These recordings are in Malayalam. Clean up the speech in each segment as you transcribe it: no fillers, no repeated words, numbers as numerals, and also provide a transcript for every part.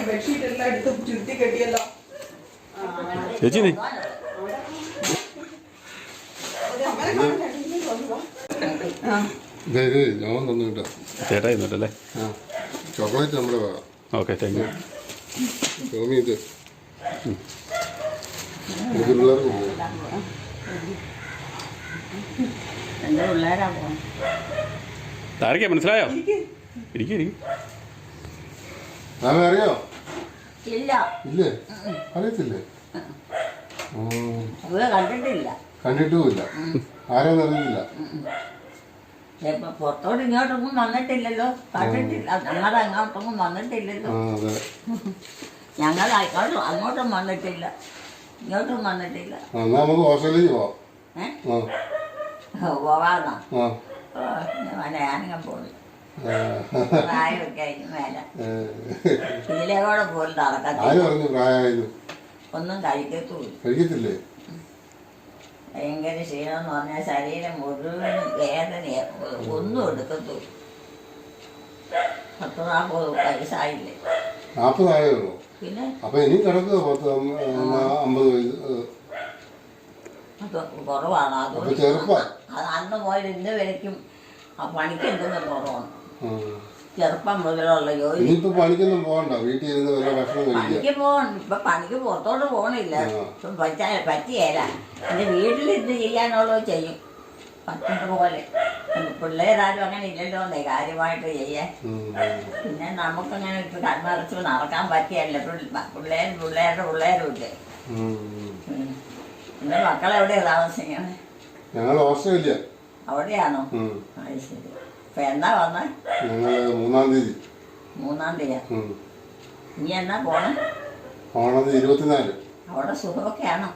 ബെഡ്ഷീറ്റ് എല്ലാം എടുത്ത് ചുരുട്ടി കെട്ടിയല്ലോ. ചേച്ചി നീ ഞാൻ തന്നു കേട്ടോ. ചേട്ടാ ഇന്നല്ലേ? ചോക്ലേറ്റ് നമ്മുടെ ഓക്കെ, താങ്ക് യു. ടോമി ഇത് പിള്ളേർക്ക് താരക്കാ മനസ്സിലായോ? ഇരിക്കും. അറിയോ? ഇല്ല. ഇല്ലേ? അറിയത്തില്ലേ? കണ്ടിട്ടില്ല. കണ്ടിട്ടുമില്ല. ആരെയും അറിയില്ല. പുറത്തോട്ട് ഇങ്ങോട്ടൊന്നും വന്നിട്ടില്ലല്ലോ. കണ്ടിട്ടില്ല. ഞങ്ങളുടെ അങ്ങോട്ടൊന്നും വന്നിട്ടില്ലല്ലോ. ഞങ്ങൾ അങ്ങോട്ടും വന്നിട്ടില്ല, ഇങ്ങോട്ടും വന്നിട്ടില്ല. നമുക്ക് ഓസ്ട്രേലിയയിൽ പോവാം. പോവാന്നോ? ഞാനിങ്ങനെ പോകുന്നു. പ്രായമൊക്കെ അതിന് മേലെ ഇതിലേക്കൂടെ പോലും നടക്കത്തില്ല. ഒന്നും കഴിക്കത്തില്ലേ? ഭയങ്കര ക്ഷീണം എന്ന് പറഞ്ഞാൽ ശരീരം മുഴുവനും വേദനയാ. ഒന്നും എടുക്കത്തുള്ളൂ. 40-40 വയസ്സായില്ലേ? 40 ആയുള്ളൂ. പിന്നെ അപ്പൊ ഇനി കിടക്കുക 50 വയസ്സ്. അത് കുറവാണ്. അതുകൊണ്ട് അത് അന്ന് പോയത് ഇന്ന് വരയ്ക്കും ആ പണിക്ക് എന്തെങ്കിലും കുറവാണ്. ചെറുപ്പം മുതലുള്ള ജോലി. ഇനിയിപ്പോ പണിക്കൊന്നും പോകണ്ട, വീട്ടിൽ ഇരുന്ന് വല്ല ഭക്ഷണം പണിക്ക് പോകണ്ട. ഇപ്പൊ പണിക്ക് പുറത്തോട്ട് പോകണില്ല. ഇപ്പം പറ്റിയേല. പിന്നെ വീട്ടിലിരുന്ന് ചെയ്യാനുള്ളത് ചെയ്യും പറ്റുന്ന പോലെ. പിള്ളേരാരും അങ്ങനെ ഇല്ലല്ലോ എന്നേ കാര്യമായിട്ട് ചെയ്യാൻ. പിന്നെ നമുക്കങ്ങനെ ഇപ്പൊ കണ്ണടച്ച് നടക്കാൻ പറ്റിയല്ല. പിള്ളേരുടെ ഇല്ലേ. പിന്നെ മക്കളെവിടെയാ താമസിക്കണേ? ഞങ്ങൾ ഓസ്ട്രേലിയ. അവിടെയാണോ? അത് ശരി. ഇപ്പൊ എന്നാ വന്നേ? ഞങ്ങള് 3-ാം തീയതി. 3-ാം തീയതിയാ? നീ എന്നാ പോണേ? 24. അവിടെ സുഖമൊക്കെയാണോ?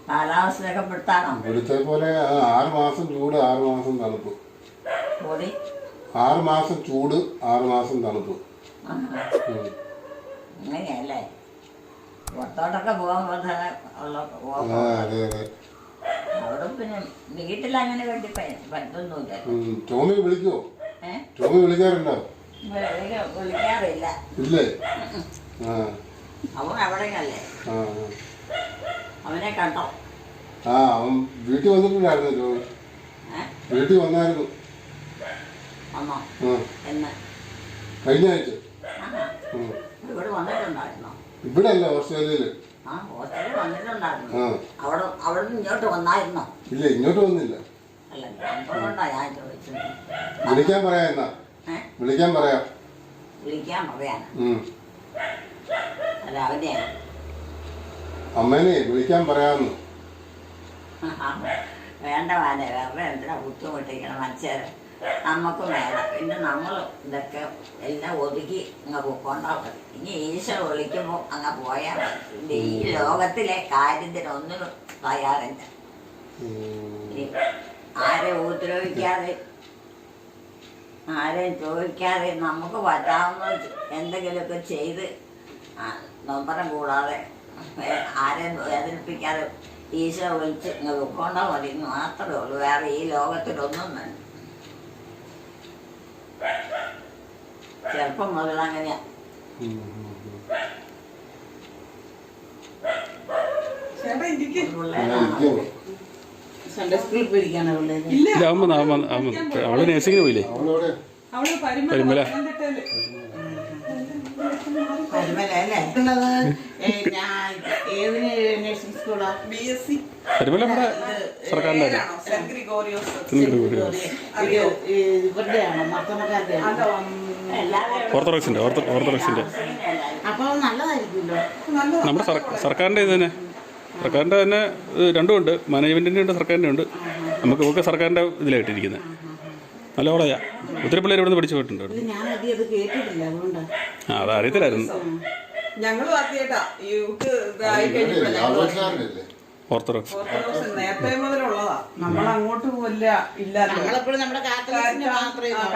കാലാവസ്ഥയൊക്കെ പെടുത്താണോ? ഇവിടുത്തെ പോലെ 6 മാസം ചൂട്, 6 മാസം തണുപ്പ്. 6 മാസം ചൂട്, 6 മാസം തണുപ്പ്. അങ്ങനെയല്ലേ? പുറത്തോട്ടൊക്കെ പോകാൻ അവിടെ പിന്നെ വീട്ടിലങ്ങനെ വേണ്ടി പറ്റൊന്നുമില്ല. ടോമി വിളിക്കുവോ? ടോമി വിളിക്കാറുണ്ടോ? വിളിക്കാറില്ല. ഇല്ലേ? അവൻ അവിടെയല്ലേ? അവനെ കണ്ടോ? അവൻ വീട്ടിൽ വന്നിട്ടുണ്ടായിരുന്നു. ടോമി വീട്ടിൽ വന്നായിരുന്നു. എന്ന് കഴിഞ്ഞ ആഴ്ച. ഇവിടെ വന്നിട്ടുണ്ടായിരുന്നോ? ഇവിടെ അല്ല, ഓസ്ട്രേലിയയില്. ഹോസ്റ്റലിൽ വന്നിട്ടുണ്ടായിരുന്നു. അവിടെ ഇങ്ങോട്ട് വന്നായിരുന്നോ? ഇല്ല, ഇങ്ങോട്ട് വന്നില്ല. അല്ല, എന്തുകൊണ്ടാ ഞാൻ ചോദിച്ചത്? വിളിക്കാൻ പറയാ. എന്നാ വിളിക്കാൻ പറയാം. വിളിക്കാൻ പറയാനാ? അല്ല, അവനെ അമ്മേനെ വിളിക്കാൻ പറയാമെന്ന്. വേണ്ട വേണ്ട, വേറെ എന്തിനാ ബുദ്ധിമുട്ടിക്കണം മനുഷ്യരെ. നമുക്ക് വേണം. പിന്നെ നമ്മൾ ഇതൊക്കെ എല്ലാം ഒതുക്കി അങ്ങ് പോയിക്കൊണ്ടാ മതി. ഇനി ഈശോ വിളിക്കുമ്പോൾ അങ്ങ് പോയാൽ മതി. പിന്നെ ഈ ലോകത്തിലെ കാര്യത്തിനൊന്നിനും തയ്യാറില്ല. ആരെ ഉപദ്രവിക്കാതെ, ആരെയും ചോദിക്കാതെ നമുക്ക് പറ്റാവുന്ന എന്തെങ്കിലുമൊക്കെ ചെയ്ത് നൊമ്പരം കൂടാതെ ആരെയും വേദനിപ്പിക്കാതെ ഈശോ വിളിച്ച് ഇങ്ങ് പോയിക്കൊണ്ടാ മതി. മാത്രമേ ഉള്ളൂ. വേറെ ഈ ലോകത്തിലൊന്നും വേണ്ട. ചെറുപ്പം മുതൽ അങ്ങനെയാ. അവള് നേഴ്സിങ്ങിന് പോയില്ലേ? പരിമല. പരിമല നമ്മുടെ സർക്കാരിൻ്റെ ഓർത്തഡോക്സിന്റെ നമ്മുടെ സർക്കാരിൻ്റെ ഇത് തന്നെ. സർക്കാരിൻ്റെ തന്നെ രണ്ടും ഉണ്ട്. മാനേജ്മെൻറ്റിൻ്റെ ഉണ്ട്, സർക്കാരിൻ്റെ ഉണ്ട്. നമുക്ക് സർക്കാരിൻ്റെ ഇതിലായിട്ടിരിക്കുന്നത്. നല്ല കോളേജാ. ഒത്തിരി പിള്ളേർ ഇവിടുന്ന് പഠിച്ചു പോയിട്ടുണ്ട്. അതറിയത്തില്ലായിരുന്നു. ഞങ്ങളും ആദ്യമായിട്ടാ ഓർത്തഡോക്സ് നേരത്തെ മുതലുള്ളതാ. നമ്മളങ്ങോട്ട് ഇല്ലാതെ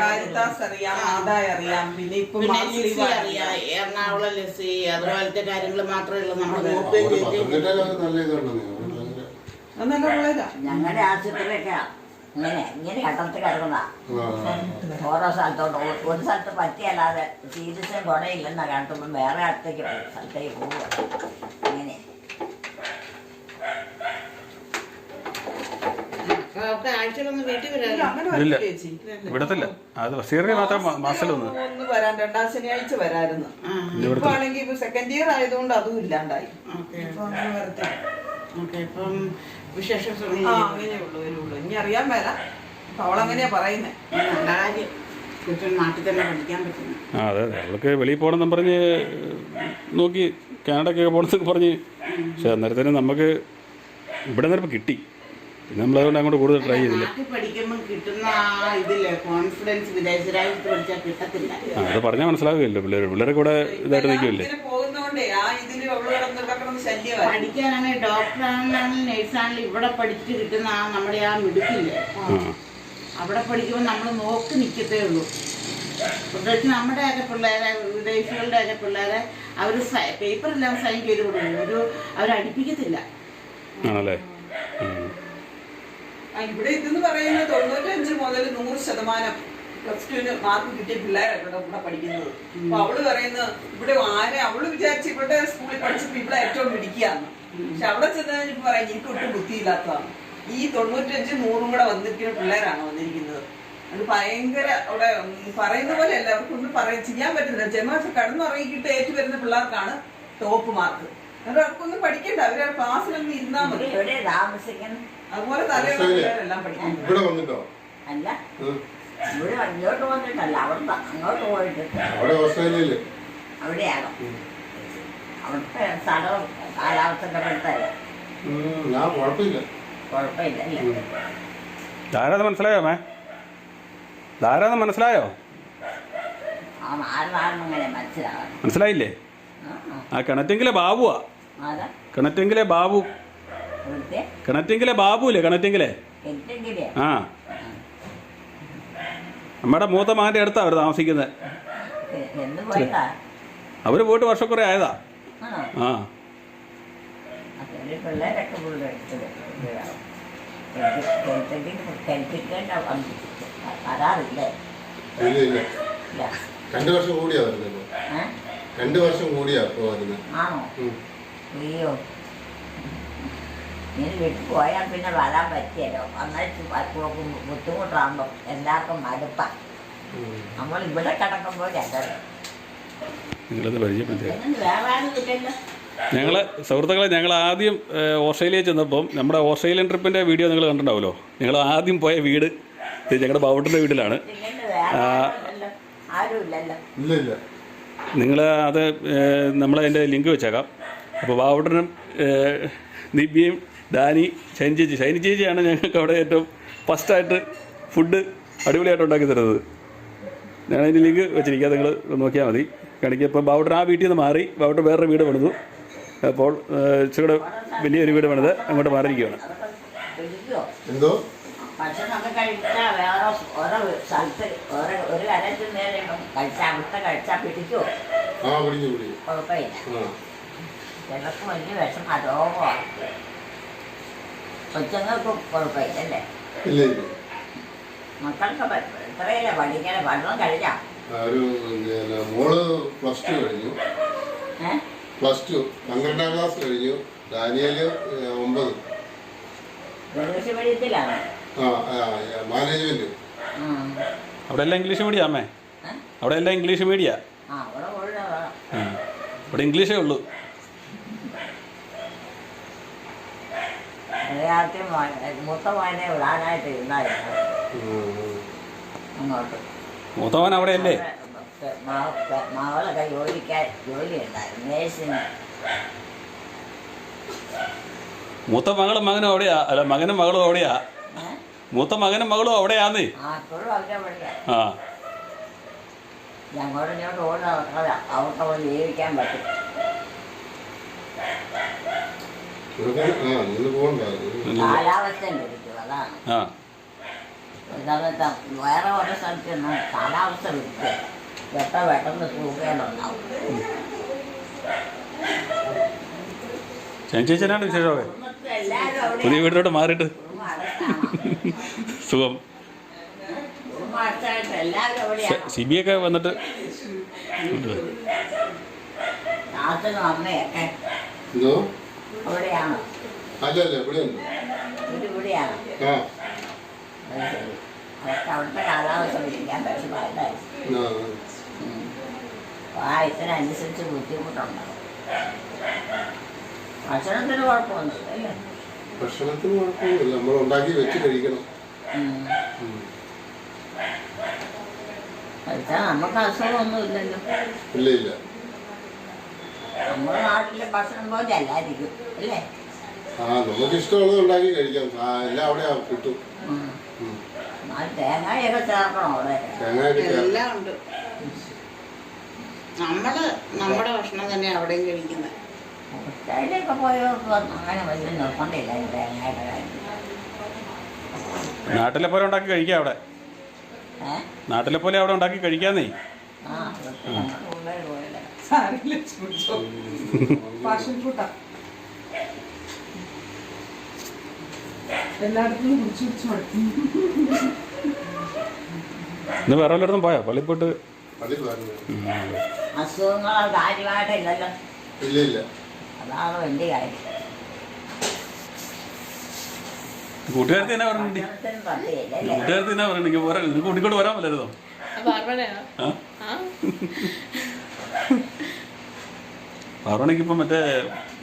കാരിത്താസ് അറിയാം, ആദായ അറിയാം, പിന്നെ ഇപ്പൊ എറണാകുളം ലസ്സി അതുപോലത്തെ കാര്യങ്ങൾ മാത്രമേ ഉള്ളൂ. ഞങ്ങളുടെ ആശുപത്രിയൊക്കെ ഇങ്ങനെ കണ്ടത്തിൽ കിടക്കുന്ന ആ. ഓരോ സ്ഥലത്തോട്ട് ഒരു സ്ഥലത്ത് പറ്റിയല്ലാതെ സീരിയസും കുടയില്ലെന്നാ കണ്ടുമ്പോൾ വേറെ സ്ഥലത്തേക്ക് പോവുക അങ്ങനെ. ഒക്കെ ആഴ്ചയിലൊന്ന് വീട്ടിൽ വരാം. അങ്ങനെ ഇല്ല. വരില്ല ചേച്ചി. വിടത്തില്ല. അത് ബഷീറിന് മാത്രം മാസത്തിലൊന്ന്. ഒന്ന് വരാൻ 2ാം ശനിയാഴ്ച വരായിരുന്നു. ഇപ്പൊ ആണെങ്കിൽ ഇപ്പൊ സെക്കൻഡ് ഇയർ ആയതുകൊണ്ട് അതും ഇല്ലാണ്ടായി. ഇപ്പൊ അങ്ങനെ വരത്തില്ല. ഓക്കെ, ഇപ്പം വിശേഷ അങ്ങനെയേ ഉള്ളൂ വരുള്ളൂ. ഇനി അറിയാൻ മേല. അപ്പൊ അവളങ്ങനെയാ പറയുന്നേ. നല്ല കാര്യം, കുറ്റം നാട്ടിൽ തന്നെ പഠിക്കാൻ പറ്റുന്നു. അതെ അതെ, അവൾക്ക് വെളിയിൽ പോകണമെന്നും പറഞ്ഞ് നോക്കി, കാനഡയ്ക്കൊക്കെ പോകണമെന്നൊക്കെ പറഞ്ഞ്. പക്ഷെ അന്നേരത്തേനും നമുക്ക് ഇവിടെ നിന്നിപ്പോൾ കിട്ടി. പിന്നെ നമ്മളതുകൊണ്ട് അങ്ങോട്ട് കൂടുതൽ ട്രൈ ചെയ്തില്ല. നാട്ടിൽ പഠിക്കുമ്പോൾ കിട്ടുന്ന ആ ഇതില്ലേ കോൺഫിഡൻസ് വിദേശ രാജ്യത്ത് പഠിച്ചാൽ കിട്ടത്തില്ല. അത് പറഞ്ഞാൽ മനസ്സിലാവുകയല്ലോ പിള്ളേരെ കൂടെ ഇതായിട്ട് നിൽക്കുമല്ലേ. ഇങ്ങനെ പോകുന്നോണ്ടേ ആ ഇതില് അവള് കിടന്ന് ശല്യമായി. പഠിക്കാനാണെങ്കിൽ ഡോക്ടറാണെങ്കിലും നേഴ്സാണെങ്കിലും ഇവിടെ പഠിച്ചിട്ട് കിട്ടുന്ന ആ നമ്മുടെ ആ മിടുക്കില്ലേ, അവിടെ പഠിക്കുമ്പോൾ നമ്മൾ നോക്കി നിൽക്കത്തേ ഉള്ളൂ. പ്രത്യേകിച്ച് നമ്മുടെയൊക്കെ പിള്ളേരെ, വിദേശികളുടെയൊക്കെ പിള്ളേരെ അവർ പേപ്പറെല്ലാം സൈൻ ചെയ്ത് കൊടുക്കും. അവരടിപ്പിക്കത്തില്ല. ആണല്ലേ. ഇവിടെ ഇതെന്ന് പറയുന്നത് 95 മുതൽ 100% +2 മാർക്ക് കിട്ടിയ പിള്ളേരൊക്കെ ഇവിടെ പഠിക്കുന്നത്. അപ്പൊ അവള് പറയുന്നത് ഇവിടെ അവള് വിചാരിച്ച് ഇവിടെ സ്കൂളിൽ പഠിച്ചപ്പോ ഇവിടെ ഏറ്റവും പിടിക്കുകയാണ്. പക്ഷെ അവിടെ ചെന്ന് പറയാം എനിക്ക് ഒട്ടും ബുദ്ധിയില്ലാത്തതാണ്. ഈ 95, 100 കൂടെ വന്നിരിക്കുന്ന പിള്ളേരാണ് വന്നിരിക്കുന്നത്. അത് ഭയങ്കര അവിടെ പറയുന്ന പോലെ എല്ലാവർക്കും ഒന്നും ചെയ്യാൻ പറ്റില്ല. ജമാഅത്ത് കടന്നുറങ്ങിക്കിട്ട് ഏറ്റു വരുന്ന പിള്ളേർക്കാണ് ടോപ്പ് മാർക്ക്. അവർക്കൊന്നും പഠിക്കണ്ട, അവര് ക്ലാസ്സിലൊന്നും ഇരുന്നാ മതി. എവിടെ താമസിക്കണം? അതുപോലെ തലയുള്ള പിള്ളേരെല്ലാം പഠിക്കുന്നു. ഇവിടെ വന്നിട്ടോ? അല്ല, ഇവിടെ ഇങ്ങോട്ട് വന്നിട്ടല്ല, അവിടുന്ന് അങ്ങോട്ട് പോയിട്ട്. അവിടെ ഓസ്ട്രേലിയയില് അവിടെയാണോ? അവിടുത്തെ സ്ഥലവും കാലാവസ്ഥ പെട്ടല്ല. ഞാൻ കുഴപ്പമില്ല. കുഴപ്പമില്ല അല്ലേ? ധാരാളം മനസ്സിലായോ മേ? ധാരാളം മനസ്സിലായോ? ആ നാലെങ്ങനെ മനസ്സിലാകണം? മനസ്സിലായില്ലേ? ആ കിണറ്റെങ്കിലെ ബാബുവാ. അതാ കിണറ്റെങ്കിലെ ബാബു. ഇവിടുത്തെ കിണറ്റെങ്കിലെ ബാബുല്ലേ? കിണറ്റെങ്കിലെ. എന്തെങ്കിലും ആ, നമ്മുടെ മൂത്ത മകൻ്റെ അടുത്താണ് അവർ താമസിക്കുന്നത്. എന്ന് പോയതാ? അവർ പോയിട്ട് വർഷക്കുറെ ആയതാ. ആ, പിള്ളേരൊക്കെ വരാറില്ലേ? ഇല്ല ഇല്ല, ഇല്ല. 2 വർഷം കൂടിയാ വരുന്നത്. 2 വർഷം കൂടിയാ ഇപ്പൊ വരുന്നത്. ആണോ? അയ്യോ, നീ വീട്ടിൽ പോയാൽ പിന്നെ വരാൻ പറ്റിയല്ലോ. വന്നിട്ട് ബുദ്ധിമുട്ടാകുമ്പോൾ എല്ലാവർക്കും മടുപ്പാ. നമ്മൾ ഇവിടെ കിടക്കുമ്പോൾ നിങ്ങളത് പരിചയപ്പെടുത്തുക. വേറെ ആരും കിട്ടില്ല. ഞങ്ങൾ സുഹൃത്തുക്കളെ, ഞങ്ങൾ ആദ്യം ഓസ്ട്രേലിയയിൽ ചെന്നപ്പം നമ്മുടെ ഓസ്ട്രേലിയൻ ട്രിപ്പിൻ്റെ വീഡിയോ നിങ്ങൾ കണ്ടിട്ടുണ്ടാവുമല്ലോ. ഞങ്ങൾ ആദ്യം പോയ വീട് ഞങ്ങളുടെ ബാബുട്ടിൻ്റെ വീട്ടിലാണ്. ആരും ഇല്ലല്ലോ. ഇല്ല ഇല്ല, നിങ്ങൾ അത് നമ്മളതിൻ്റെ ലിങ്ക് വെച്ചേക്കാം. അപ്പോൾ ബാബുട്ടനും ദിവ്യയും ഡാനി, ഷൈനി ചേച്ചിയാണ് ഞങ്ങൾക്ക് അവിടെ ഏറ്റവും ഫസ്റ്റായിട്ട് ഫുഡ് അടിപൊളിയായിട്ട് ഉണ്ടാക്കി തരുന്നത്. ഞാനതിൻ്റെ ലിങ്ക് വെച്ചിരിക്കുക, നിങ്ങൾ നോക്കിയാൽ മതി. കാണിക്കുക. ഇപ്പോൾ ബാബുട്ടൻ ആ വീട്ടിൽ നിന്ന് മാറി ബാബുട്ടൻ വേറൊരു വീട് പണിതു. അപ്പോൾ ഇച്ചിരി വലിയൊരു വീട് പണിത് അങ്ങോട്ട് മാറിയിരിക്കുകയാണ്. എന്തോ ഭക്ഷണമൊക്കെ കഴിച്ചാൽ വേറെ ഓരോ സ്ഥലത്ത് ഒരു കരത്തിൽ നേരെ കഴിച്ചാൽ അവിടുത്തെ കഴിച്ചാൽ പിടിക്കുമോ? ആ പിടിക്കും പിടിക്കും. കുഴപ്പമില്ല. ചിലർക്ക് വലിയ വിഷം രോഗമാണ്. കൊച്ചുങ്ങൾക്കും കുഴപ്പമില്ല അല്ലേ? ഇല്ല ഇല്ല, മക്കൾക്ക് എത്രയല്ലേ പഠിക്കാൻ? പഠനം കഴിഞ്ഞാൽ ഒരു മോള് +2 കഴിഞ്ഞു. +2 12ാം ക്ലാസ് കഴിഞ്ഞു. ഡാനിയല് 9. ഇംഗ്ലീഷ് മീഡിയത്തിലാണ്. മാനേജ്മെന്റ്. അവിടെ എല്ലാം ഇംഗ്ലീഷ് മീഡിയം അമ്മേ. അവിടെ എല്ലാം ഇംഗ്ലീഷ് മീഡിയ. ഇവിടെ ഇംഗ്ലീഷേ ഉള്ളൂ. മൂത്ത മോനെ വിടാനായിട്ട് ഇരുന്നായിരുന്നു അങ്ങോട്ട്. മൂത്തവൻ അവിടെയല്ലേ? മകളൊക്കെ ജോലി ഉണ്ടായിരുന്നു, നേഴ്സിന്. മൂത്ത മകളും മകനും അവിടെയാ. അല്ല, മകനും മകളും അവിടെയാ. മൂത്ത മകനും മകളും അവിടെയാന്നേ. അപ്പോഴും അവരുടെ പണിയാ. ആ, ഞങ്ങോട്ട് ഇങ്ങോട്ട് ഓടി അവർക്ക് ജീവിക്കാൻ പറ്റും. കാലാവസ്ഥ പിടിക്കും, അതാണ്. ആ, സമയത്ത് വേറെ ഓരോ സ്ഥലത്ത് ചെന്നാൽ കാലാവസ്ഥ പിടിക്കുക എത്ര പെട്ടെന്ന് തൂക്കേണ്ടുണ്ടാവും. ചേച്ചിനാണ് വിശേഷമൊക്കെ. പുതിയ വീട്ടിലോട്ട് മാറിയിട്ട് സുഖം. അടുത്തായിട്ട് എല്ലാവരും എവിടെയാണ്? സിബിയൊക്കെ വന്നിട്ട് നാട്ടിലും അമ്മയൊക്കെ എന്തോ അവിടെയാണ്. അല്ലല്ല എവിടെയുണ്ട് ഇവിടെയാണ്. ആ അവർക്ക് അവിടുത്തെ കാലാവസ്ഥ പിടിക്കാൻ പറ്റുന്നതല്ലേ. പ്രായത്തിനനുസരിച്ച് ബുദ്ധിമുട്ടുണ്ടാവും. ഭക്ഷണത്തിന് കുഴപ്പമൊന്നുമില്ല അല്ലേ? ഭക്ഷണത്തിന് കുഴപ്പമൊന്നുമില്ല, നമ്മൾ ഉണ്ടാക്കി വെച്ച് കഴിക്കണം. കഴിച്ചാൽ നമുക്ക് അസുഖമൊന്നും ഇല്ലല്ലോ. ഇല്ല ഇല്ല, നമ്മുടെ നാട്ടിലെ ഭക്ഷണം പോലെ അല്ലായിരിക്കും അല്ലേ? ആ നമുക്ക് ഇഷ്ടമുള്ളത് ഉണ്ടാക്കി കഴിക്കാം. എല്ലാം അവിടെ കിട്ടും. തേങ്ങയൊക്കെ ചേർക്കണം അവിടെ. തേങ്ങയൊക്കെ എല്ലാം ഉണ്ട്. നമ്മുടെ ഭക്ഷണം തന്നെ അവിടെയും കഴിക്കുന്നത്. ഹോസ്റ്റലിലൊക്കെ പോയവർക്ക് അങ്ങനെ വലിയ നിർബന്ധമില്ല ഈ തേങ്ങയുടെ കാര്യം. നാട്ടിലെ പോലെ ഉണ്ടാക്കി കഴിക്കാം അവിടെ. നാട്ടിലെ പോലെ അവിടെ ഉണ്ടാക്കി കഴിക്കാന്നേ. ആ പിള്ളേർ പോയല്ലേ. സാരില്ല, കുടിച്ചോ. പാഷൻ ഫ്രൂട്ടാ എല്ലായിടത്തും കുടിച്ചു കുടിച്ചു മടുക്കും. ഇന്ന് വേറെ വല്ലയിടത്തും പോയോ പള്ളിയിൽ പോയിട്ട്? പള്ളി പോയിരുന്നു. അസുഖങ്ങൾ കാര്യമായിട്ടില്ലല്ലോ. ഇല്ല ഇല്ല, അതാണ് വലിയ കാര്യം. കൂട്ടുകാരത്തി എന്നാ പറഞ്ഞിട്ട്? ഭക്ഷണത്തിനും പറ്റിയല്ലേ അല്ലേ? കൂട്ടുകാരത്തി എന്നാ പറഞ്ഞിട്ട് പോരാ, ഇത് കൂട്ടിക്കൊണ്ട് വരാൻ പറ്റരുതോ? പാർവണിക്ക് ഇപ്പം മറ്റേ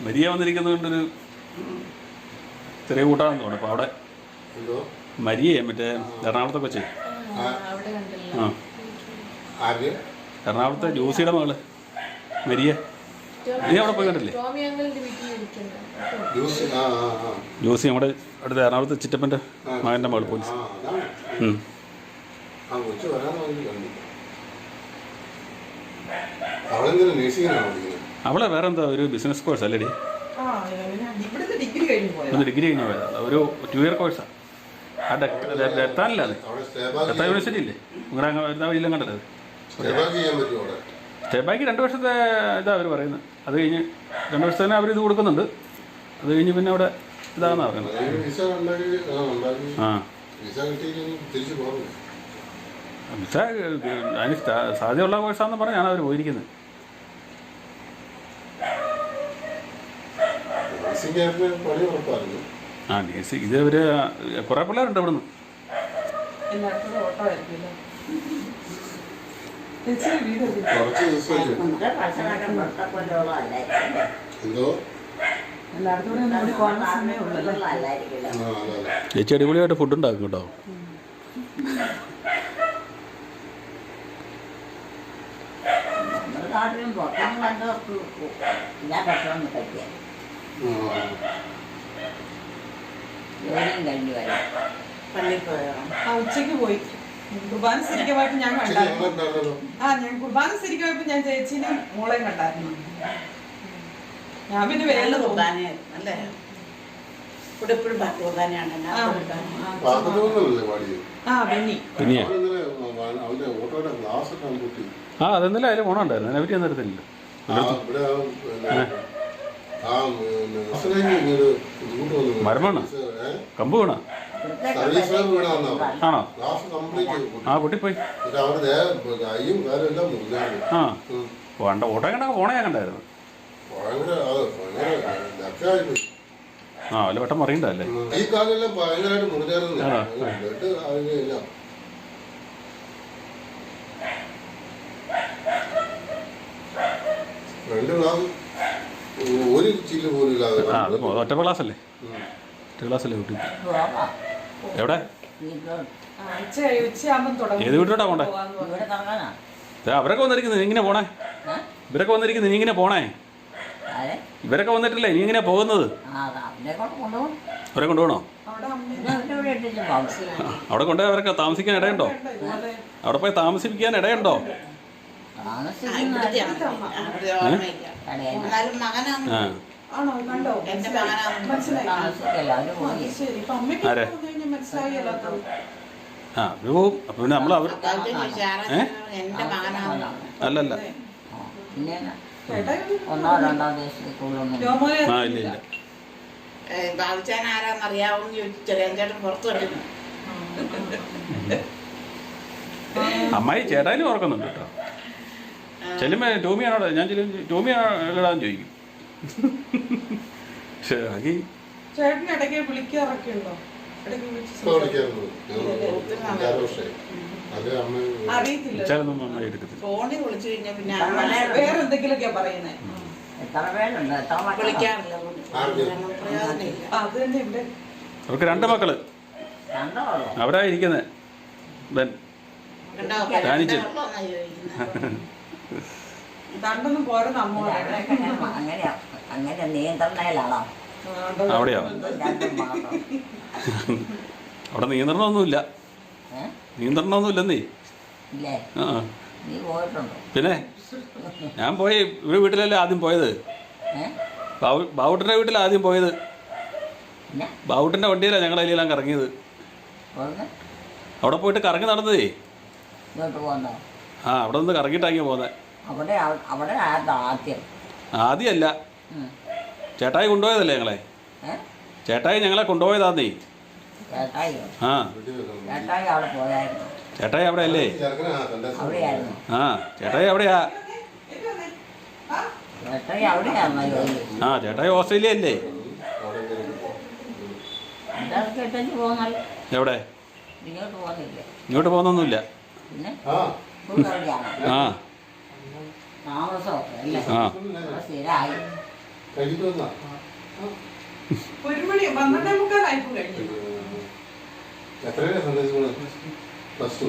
മരിയ വന്നിരിക്കുന്നതുകൊണ്ടൊരു ചെറിയ കൂട്ടാന്ന് തോന്നുന്നു. അപ്പോൾ അവിടെ എന്തോ മരിയേ മറ്റേ എറണാകുളത്തൊക്കെ വെച്ചേ. ആ ആര്? എറണാകുളത്തെ ജോസിയുടെ മകള് മരിയ. നീ അവിടെ പോയി കണ്ടില്ലേ? ജ്യൂസ്. ആ ആ ആ ജോസി നമ്മുടെ അടുത്ത എറണാകുളത്തെ ചിറ്റപ്പൻ്റെ മകൻ്റെ മകൾ പോലീസ്. ആ അതാണ്. ആ കൊച്ചു വരാൻ നോക്കി കണ്ടു. അവളെന്തിനാ നേഴ്സിംഗിനാണ് പഠിക്കുന്നത്? അവളെ വേറെ എന്താ ഒരു ബിസിനസ് കോഴ്സ് അല്ലേടി? ഇവിടുത്തെ ഡിഗ്രി കഴിഞ്ഞു പോയത്. ഒന്ന് ഡിഗ്രി കഴിഞ്ഞ പോയതാണ്. ഒരു 2 ഇയർ കോഴ്സാണ്. ആ ഡെത്താനില്ല അത്. അവിടെ സ്റ്റേ ബാക്ക് ഡെത്താൻ യൂണിവേഴ്സിറ്റി ഇല്ലേ നിങ്ങളുടെ ഇല്ലം കണ്ടത്? സ്റ്റേ ബാക്ക് ചെയ്യാൻ പറ്റുമോ അവിടെ? സ്റ്റേ ബാക്ക് 2 വർഷത്തെ ഇതാ അവർ പറയുന്നത്. അത് കഴിഞ്ഞ് 2 വർഷത്തേനെ അവർ ഇത് കൊടുക്കുന്നുണ്ട്. അത് കഴിഞ്ഞ് പിന്നെ അവിടെ ഇതാണെന്നാണ് പറയുന്നത്. അതിന് വിസ ഉണ്ടാക്കി ആ വിസ കിട്ടിയില്ലെങ്കിൽ തിരിച്ചു പോകണം. വിസ അതിന് സാധ്യതയുള്ള കോഴ്സാണെന്ന് പറഞ്ഞാണ് അവർ പോയിരിക്കുന്നത്. നേഴ്സിംഗുകാരന് പണി ഉറപ്പായിരുന്നു. ആ നേഴ്സിംഗ് ഇത് ഇവർ കുറേ പിള്ളേരുണ്ട് ഇവിടുന്ന്. എല്ലായിടത്തും ഓട്ടോ ആയിരിക്കില്ല. ചേച്ചി വീട് കുറച്ച് ദിവസമല്ലേ. നമ്മുടെ ഭക്ഷണമൊക്കെ പുറത്തെ പോലെയുള്ളതല്ലായിരിക്കും. എന്തോ എല്ലായിടത്തും കൂടെ ഓടി പോകാൻ സമയമുള്ളല്ലോ. അല്ലായിരിക്കില്ല. ആ അതെ അതെ. ചേച്ചി അടിപൊളിയായിട്ട് ഫുഡ് ഉണ്ടാക്കും കേട്ടോ. നമ്മുടെ നാട്ടിലും പുറത്തൊന്നും കണ്ടവർക്ക് എല്ലാ ഭക്ഷണവും കഴിക്കുക. ജോലിയും കഴിഞ്ഞു വരാം. പള്ളിയിൽ പോയോ? ഉച്ചയ്ക്ക് പോയി കുർബാന സ്ഥിരിക്കമായിട്ട് ഞാൻ ശരി, കണ്ടായിരുന്നു. അങ്ങോട്ടുണ്ടായിരുന്നല്ലോ. ഞാൻ കുർബാന സ്ഥിരിക്കമായപ്പോ ഞാൻ ചേച്ചീനും മോളെയും കണ്ടായിരുന്നു. ഞാൻ പിന്നെ വേല കുർബാനയായിരുന്നു അല്ലേ? ഇവിടെ എപ്പോഴും കുർബാനയാണ്. പാത്രമൊന്നുമല്ലേ പാടിയത്? ബെന്നി പിന്നെയാ അവനിന്നലെ അവന്റെ ഓട്ടോയുടെ ഗ്ലാസ് ഒക്കെ പൊട്ടി. ആ അതെന്നല്ലേ അതിൽ ഗുണമുണ്ടായിരുന്നു. അതിനെ പറ്റി ഒന്നും തരത്തില്ല. ഇവിടെ മരമാണ് കമ്പ് വീണ സർവീസ് വീണാന്നോ ആണോ? ഗ്ലാസ് കംപ്ലീറ്റ് ആ പൊട്ടിപ്പോയി. അവരുടെ കൈയും കാലും എല്ലാം മുറിഞ്ഞാണ്. ആ വേണ്ട ഓട്ടോ കണ്ടൊക്കെ പോണേ ഞാൻ കണ്ടായിരുന്നു. ഭയങ്കര ഭയങ്കര ലക്കായിപ്പോയി. ആ വല്ല വട്ടം മറിയണ്ടല്ലേ? ഈ കാലെല്ലാം ഭയങ്കരമായിട്ട് മുറിഞ്ഞായിരുന്നു. ബ്ലഡ് അതിനില്ല. രണ്ട് ഗ്ലാസ് ഒരു ചില്ല് പോലും ഇല്ലാതെ. ആ അത് ഒറ്റ ക്ലാസ്സല്ലേ? ഒറ്റ ക്ലാസ്സല്ലേ കുട്ടി? എവിടെ? ഉച്ചയാകുമ്പം തുടങ്ങും. ഏത് വീട്ടിലോട്ടാ പോണ്ടേ? ഇവിടെ കറങ്ങാനാ? അവരൊക്കെ വന്നിരിക്കുന്നത് നീ ഇങ്ങനെ പോണേ? ഇവരൊക്കെ വന്നിരിക്കുന്നത് നീ ഇങ്ങനെ പോണേ? ആരെ? ഇവരൊക്കെ വന്നിട്ടില്ലേ നീ ഇങ്ങനെ പോകുന്നത്? അവനെ കൊണ്ട് കൊണ്ടുപോകും. അവരെ കൊണ്ടുപോകണോ? അവിടെ അമ്മ ഇവിടെ ഇട്ടിട്ട് പോകും. അവിടെ കൊണ്ടുപോയി അവരൊക്കെ താമസിക്കാൻ ഇടയുണ്ടോ? ഇതുപോലെ അവിടെ പോയി താമസിപ്പിക്കാൻ ഇടയുണ്ടോ? എന്നാലും മകനാണ്. ആ ആണോ കണ്ടോ? എന്റെ മകനാണ്. മനസ്സിലായി. താമസിക്കല്ല അവര് പോയി. ശരി ഇപ്പൊ അമ്മയ്ക്ക് ആരെ? കഴിഞ്ഞാൽ മനസ്സിലായല്ലോ. ആ അവര് പോവും. അപ്പം പിന്നെ നമ്മൾ അവർ എന്റെ മകനാണ്. അല്ലല്ല പിന്നെ ചേട്ടായി 1 2 ദിവസത്തിൽ കൂടുതലൊന്നും രോമോനെ ആ ഇല്ല ഇല്ല ബാബുച്ചാൻ ആരാന്നറിയാവോന്ന് ചോദിച്ചു. ചെറിയ ചേട്ടൻ പുറത്തു കണ്ടിരുന്നു. അമ്മായി ചേട്ടായാലും ഓർക്കുന്നുണ്ട് കേട്ടോ. ചെല്ലുമ്പോ ടോമിയാണോ ഞാൻ ടോമിയാണെന്ന് ചോദിക്കും. പക്ഷേ ആകെ ചേട്ടന് ഇടയ്ക്ക് വിളിക്കാറൊക്കെ ഉണ്ടോ? ഇടയ്ക്ക് വിളിച്ച് ഇപ്പൊ വിളിക്കാറുണ്ട്. 5-6 വർഷമായി. അത് അമ്മ അറിയത്തില്ല. വിളിച്ചാലൊന്നും അമ്മായി എടുക്കത്തില്ല. ഫോണിൽ വിളിച്ചു കഴിഞ്ഞാൽ പിന്നെ വേറെ എന്തെങ്കിലുമൊക്കെയാ പറയുന്നേ. എത്ര പേരുണ്ട്? എത്ര മക്കളാ? വിളിക്കാറില്ല. ആർക്ക്? പ്രയോജനമില്ല. അത് തന്നെ ഇവിടെ അവർക്ക് 2 മക്കള്. രണ്ടോ ഉള്ളോ? അവരാ ഇരിക്കുന്നത്. ബെൻ കണ്ടോ? ധ്യാനിച്ചു. വെള്ളമെന്നാ ചോദിക്കുന്നത്. രണ്ടൊന്നും പോരെന്ന് അമ്മ പറയണേ. അങ്ങനെയാ അങ്ങനെ നിയന്ത്രണയിലാണോ? അവിടെയോ? രണ്ടും മാത്രം. അവിടെ നിയന്ത്രണമൊന്നുമില്ല. നിയന്ത്രണമൊന്നുമില്ലെന്നേ. ഇല്ലേ? ആ നീ പോയിട്ടുണ്ടോ? പിന്നെ ഞാൻ പോയി ഇവിടെ വീട്ടിലല്ലേ ആദ്യം പോയത്. ബാവുട്ടൻ്റെ വീട്ടിലാണ് ആദ്യം പോയത്. പിന്നെ ബാവുട്ടൻ്റെ വണ്ടിയിലാണ് ഞങ്ങൾ അതിലെല്ലാം കറങ്ങിയത്. പോന്ന് അവിടെ പോയിട്ട് കറങ്ങി നടന്നതേ. ഇങ്ങോട്ട് പോന്നോ? ആ അവിടെ നിന്ന് കറങ്ങിയിട്ടാക്കിയാ പോകുന്നത്. അവിടെ ആയിരുന്നു ആദ്യം. ആദ്യമല്ല, ചേട്ടായി കൊണ്ടുപോയതല്ലേ ഞങ്ങളെ. ചേട്ടായി ഞങ്ങളെ കൊണ്ടുപോയതാന്നേ. ചേട്ടായിയോ? ആ ചേട്ടായി അവിടെ പോയായിരുന്നു. ചേട്ടായി അവിടെ അല്ലേ? അവിടെയായിരുന്നു. ആ ചേട്ടായി അവിടെയാ. ചേട്ടായി അവിടെയാണോ ജോലി? ആ ചേട്ടായി ഓസ്ട്രേലിയ അല്ലേ? അതൊക്കെ ഇട്ടു പോകുന്നല്ലോ. എവിടെ? ഇങ്ങോട്ട് പോകുന്നില്ലേ? ഇങ്ങോട്ട് പോകുന്നൊന്നുമില്ല. പിന്നെ ആ അവിടെയാണോ ആ താമസമൊക്കെ അല്ലേ? ആ അവിടെ സ്ഥിരമായി. കഴിഞ്ഞിട്ട് വന്നാ 1 മണി 12:45 ആയിപ്പോ കഴിഞ്ഞു. എത്രയാണ് സൺഡേ സ്കൂള്? +2.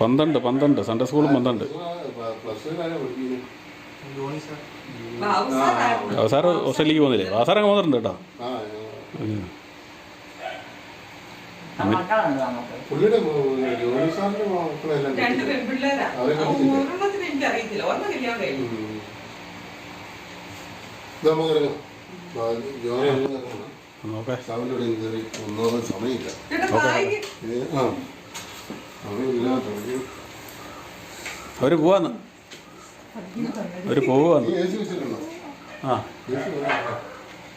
12 സൺഡേ സ്കൂളും 12. +2 പഠിക്കുന്നു. അവസാനം ഓസ്ട്രേലിയക്ക് പോകുന്നില്ലേ? അവസാനം പോകുന്നുണ്ട് കേട്ടോ. ആ മക്കളുണ്ട് നമുക്ക്. പുള്ളിയുടെ ജോലി സാറിന്റെ മക്കളെല്ലാം 2 പെൺപിള്ളേരാ. അവരെ കണ്ടിട്ടില്ല. ഒരെണ്ണത്തിന് എനിക്ക് അറിയത്തില്ല. ഒരെണ്ണം കല്യാണം കഴിഞ്ഞു. നമുക്കിറങ്ങാം. ജോലി ഇറങ്ങണം. നോക്കേ. സാറിൻ്റെ ഇവിടെ കയറി ഒന്നോളം സമയമില്ല. ചേട്ടാ ബാഗ് ആ സമയമില്ല. അവർ പോവാന്ന്. അവർ പോവാന്ന്. നീ AC വെച്ചിട്ടുണ്ടോ? ആ AC വേണം.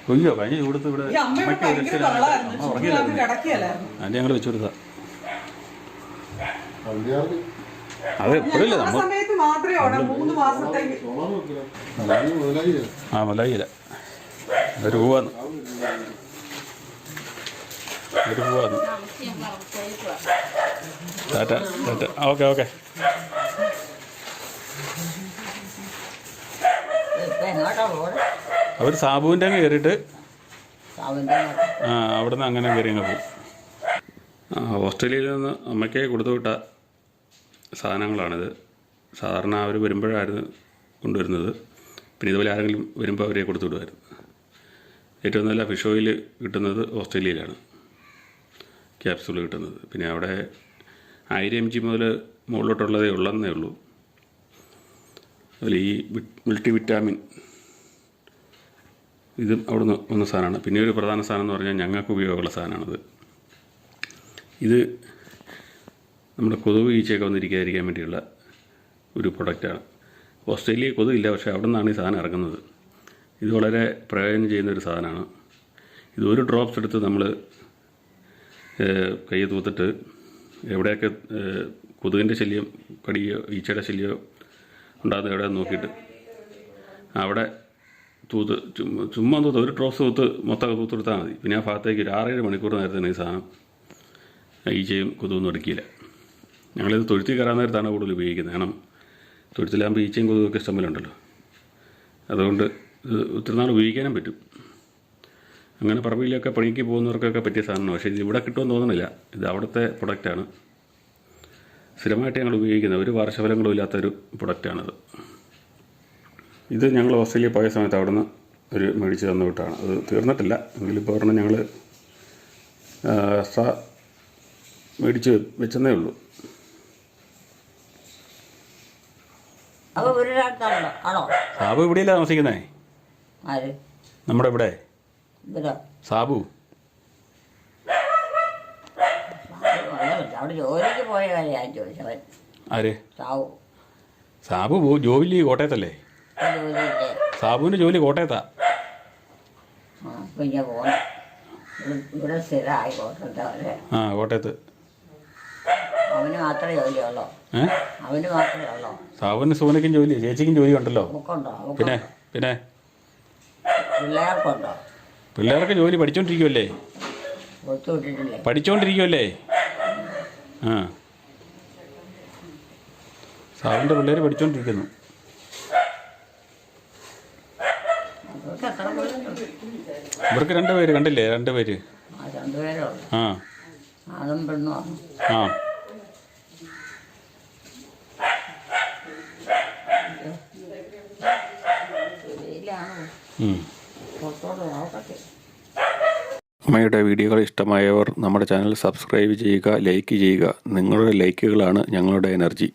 കൊയ്യോ കഴിഞ്ഞ ചൂടത്ത് ഇവിടെ ഈ അമ്മയുടെ അമ്മയ്ക്ക് ഒരു ഭയങ്കര രക്ഷയില്ല. ബഹളമായിരുന്നു. അമ്മ ചുമ്മാ ഉറങ്ങിയില്ലായിരുന്നു. കിടക്കുകയല്ലായിരുന്നു. അതിൻ്റെ ഞങ്ങൾ വെച്ചു കൊടുത്താ. വണ്ടിയാർക്ക് അത് എപ്പോഴില്ല ആ നമ്മൾ. സമയത്ത് മാത്രമേ അവിടെ 3 മാസത്തേക്ക് സോളാർ വെക്കില്ല. അല്ലെങ്കിൽ മുതലായി ആ മലായില്ല. അവർ പോവാന്ന്. അവർ പോവാന്ന്. Tata tata. Okay okay. ഇപ്പൊ എങ്ങോട്ടാ പോകുന്നത്? അവർ സാബുവിൻ്റെ അങ്ങ് കയറിയിട്ട് സാബുവിൻ്റെ ആ അവിടെ നിന്ന് അങ്ങനെ കയറി അങ്ങ് പോകും. ആ ഓസ്ട്രേലിയയിൽ നിന്ന് അമ്മയ്ക്ക് കൊടുത്തു വിട്ട സാധനങ്ങളാണിത്. സാധാരണ അവർ വരുമ്പോഴായിരുന്നു കൊണ്ടുവരുന്നത്. പിന്നെ ഇതുപോലെ ആരെങ്കിലും വരുമ്പോൾ അവരെ കൊടുത്തു വിടുമായിരുന്നു. ഏറ്റവും നല്ല ഫിഷ് ഓയിൽ കിട്ടുന്നത് ഓസ്ട്രേലിയയിലാണ്. ക്യാപ്സൂൾ കിട്ടുന്നത്. പിന്നെ അവിടെ 1000 mg മുതൽ മുകളിലോട്ടുള്ളതേ ഉള്ളതെന്നേ ഉള്ളൂ. അതിൽ ഈ മൾട്ടി വിറ്റാമിൻ ഇതും അവിടുന്ന് വന്ന സാധനമാണ്. പിന്നെ ഒരു പ്രധാന സാധനം എന്ന് പറഞ്ഞാൽ ഞങ്ങൾക്ക് ഉപയോഗമുള്ള സാധനമാണത്. ഇത് നമ്മുടെ കൊതുക് ഈച്ചയൊക്കെ വന്നിരിക്കാതിരിക്കാൻ വേണ്ടിയുള്ള ഒരു പ്രൊഡക്റ്റാണ്. ഓസ്ട്രേലിയ കൊതുകില്ല, പക്ഷേ അവിടെ നിന്നാണ് ഈ സാധനം ഇറങ്ങുന്നത്. ഇത് വളരെ പ്രയോജനം ചെയ്യുന്നൊരു സാധനമാണ്. ഇത് ഒരു ഡ്രോപ്സ് എടുത്ത് നമ്മൾ കൈ തൂത്തിട്ട് എവിടെയൊക്കെ കൊതുകിൻ്റെ ശല്യം കടിയോ ഈച്ചയുടെ ശല്യമോ ഉണ്ടാകുന്ന എവിടെയെന്ന് നോക്കിയിട്ട് അവിടെ തൂത്ത് ചുമ്മാ തൂത്ത് ഒരു ഡ്രോപ്സ് തൂത്ത് മൊത്തം തൂത്തെടുത്താൽ മതി. പിന്നെ ആ ഭാഗത്തേക്ക് ഒരു 6-7 മണിക്കൂർ നേരത്തിന് ഈ സാധനം ഈച്ചയും കൊതുകൊന്നും എടുക്കില്ല. ഞങ്ങളിത് തൊഴുത്തിൽ കയറാൻ നേരത്താണ് കൂടുതൽ ഉപയോഗിക്കുന്നത്. കാരണം തൊഴുത്തിലാകുമ്പോൾ ഈച്ചയും കൊതുകൊക്കെ ഇഷ്ടംപോലുണ്ടല്ലോ. അതുകൊണ്ട് ഇത് ഒത്തിരി നാൾ ഉപയോഗിക്കാനും പറ്റും. അങ്ങനെ പറമ്പിലൊക്കെ പണിക്ക് പോകുന്നവർക്കൊക്കെ പറ്റിയ സാധനമാണ്. പക്ഷേ ഇത് ഇവിടെ കിട്ടുമെന്ന് തോന്നുന്നില്ല. ഇത് അവിടുത്തെ പ്രൊഡക്റ്റാണ്. സ്ഥിരമായിട്ട് ഞങ്ങൾ ഉപയോഗിക്കുന്ന ഒരു പാർശ്വഫലങ്ങളും ഇല്ലാത്തൊരു പ്രൊഡക്റ്റാണിത്. ഇത് ഞങ്ങൾ ഓസ്ട്രേലിയ പോയ സമയത്ത് അവിടെ നിന്ന് ഒരു മേടിച്ച് തന്നു വിട്ടാണ്. അത് തീർന്നിട്ടില്ല. എങ്കിലിപ്പോൾ ഒരെണ്ണം ഞങ്ങൾ എക്സ്ട്രാ മേടിച്ച് വെച്ചെന്നേ ഉള്ളൂ. അപ്പോൾ വീടിനടുത്താണോ ആണോ? സാബു ഇവിടെയല്ല താമസിക്കുന്നേ. ആര്? നമ്മുടെ ഇവിടെ ഇവരോ? സാബു. അവിടെ ജോലിക്ക് പോയ കാര്യം ചോദിച്ചവൻ. ആര്? സാവു. സാബു ജോലി കോട്ടയത്തല്ലേ? ജോലിയില്ലേ? സാബുവിൻ്റെ ജോലി കോട്ടയത്താ. പിന്നെ പോകണം. ഇവിടെ സ്ഥിരമായി കോട്ടയത്തെ അവരെ. ആ കോട്ടയത്ത്. അവന് മാത്രമേ ജോലിയുള്ളൂ. അവന് മാത്രമേ ഉള്ളൂ. സാബുവിന് സൂനയ്ക്കും ജോലി, ചേച്ചിക്കും ജോലി ഉണ്ടല്ലോ. നമുക്കുണ്ടോ? പിന്നെ പിന്നെ പിള്ളേർക്കുണ്ടോ? പിള്ളേർക്ക് ജോലി പഠിച്ചോണ്ടിരിക്കുമല്ലേ? കൊടുത്തു വിട്ടിട്ടില്ലേ? പഠിച്ചോണ്ടിരിക്കുമല്ലേ? ആ സാബുവിൻ്റെ പിള്ളേർ പഠിച്ചോണ്ടിരിക്കുന്നു. അവർക്ക് എത്ര പിള്ളേരുണ്ട്? ഇവർക്ക് 2 പേര് കണ്ടില്ലേ? 2 പേര്. ആ 2 പേരേ ഉള്ളൂ. ആ ആണും പെണ്ണും ആണ്. ആ വെയിലാണോ? പുറത്തോട്ട് നോക്കട്ടെ. അമ്മയുടെ വീഡിയോകൾ ഇഷ്ടമായവർ നമ്മുടെ ചാനൽ സബ്സ്ക്രൈബ് ചെയ്യുക, ലൈക്ക് ചെയ്യുക. നിങ്ങളുടെ ലൈക്കുകളാണ് ഞങ്ങളുടെ എനർജി.